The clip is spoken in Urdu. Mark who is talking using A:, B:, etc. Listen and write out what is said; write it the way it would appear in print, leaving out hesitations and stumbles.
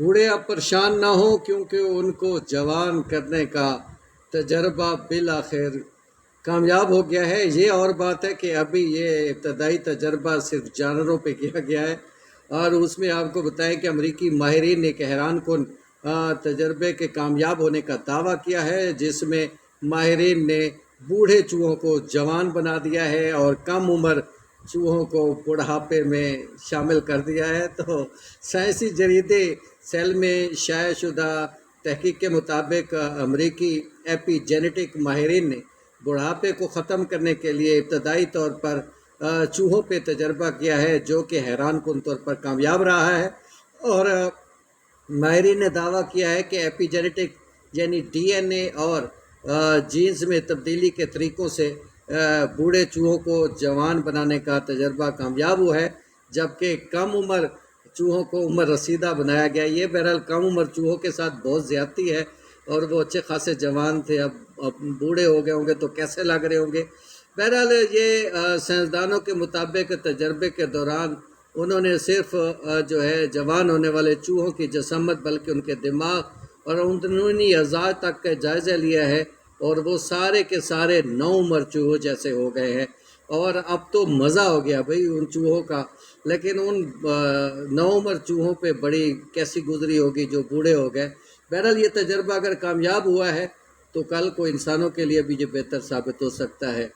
A: بوڑھے اب پریشان نہ ہوں کیونکہ ان کو جوان کرنے کا تجربہ بالآخر کامیاب ہو گیا ہے۔ یہ اور بات ہے کہ ابھی یہ ابتدائی تجربہ صرف جانوروں پہ کیا گیا ہے، اور اس میں آپ کو بتائیں کہ امریکی ماہرین نے ایک حیران کن تجربے کے کامیاب ہونے کا دعویٰ کیا ہے، جس میں ماہرین نے بوڑھے چوہوں کو جوان بنا دیا ہے اور کم عمر چوہوں کو بڑھاپے میں شامل کر دیا ہے۔ تو سائنسی جریدے سیل میں شائع شدہ تحقیق کے مطابق امریکی ایپی جینیٹک ماہرین نے بڑھاپے کو ختم کرنے کے لیے ابتدائی طور پر چوہوں پہ تجربہ کیا ہے، جو کہ حیران کن طور پر کامیاب رہا ہے۔ اور ماہرین نے دعویٰ کیا ہے کہ ایپی جینیٹک یعنی ڈی این اے اور جینز میں تبدیلی کے طریقوں سے بوڑھے چوہوں کو جوان بنانے کا تجربہ کامیاب ہوا ہے، جبکہ کم عمر چوہوں کو عمر رسیدہ بنایا گیا۔ یہ بہرحال کم عمر چوہوں کے ساتھ بہت زیادتی ہے، اور وہ اچھے خاصے جوان تھے، اب بوڑھے ہو گئے ہوں گے تو کیسے لگ رہے ہوں گے۔ بہرحال یہ سائنسدانوں کے مطابق تجربے کے دوران انہوں نے صرف جو ہے جوان ہونے والے چوہوں کی جسامت بلکہ ان کے دماغ اور اندرونی اعضاء تک کا جائزہ لیا ہے، اور وہ سارے کے سارے نو عمر چوہوں جیسے ہو گئے ہیں۔ اور اب تو مزہ ہو گیا بھئی ان چوہوں کا، لیکن ان نو عمر چوہوں پہ بڑی کیسی گزری ہوگی جو بوڑھے ہو گئے۔ بہرحال یہ تجربہ اگر کامیاب ہوا ہے تو کل کو انسانوں کے لیے بھی یہ بہتر ثابت ہو سکتا ہے۔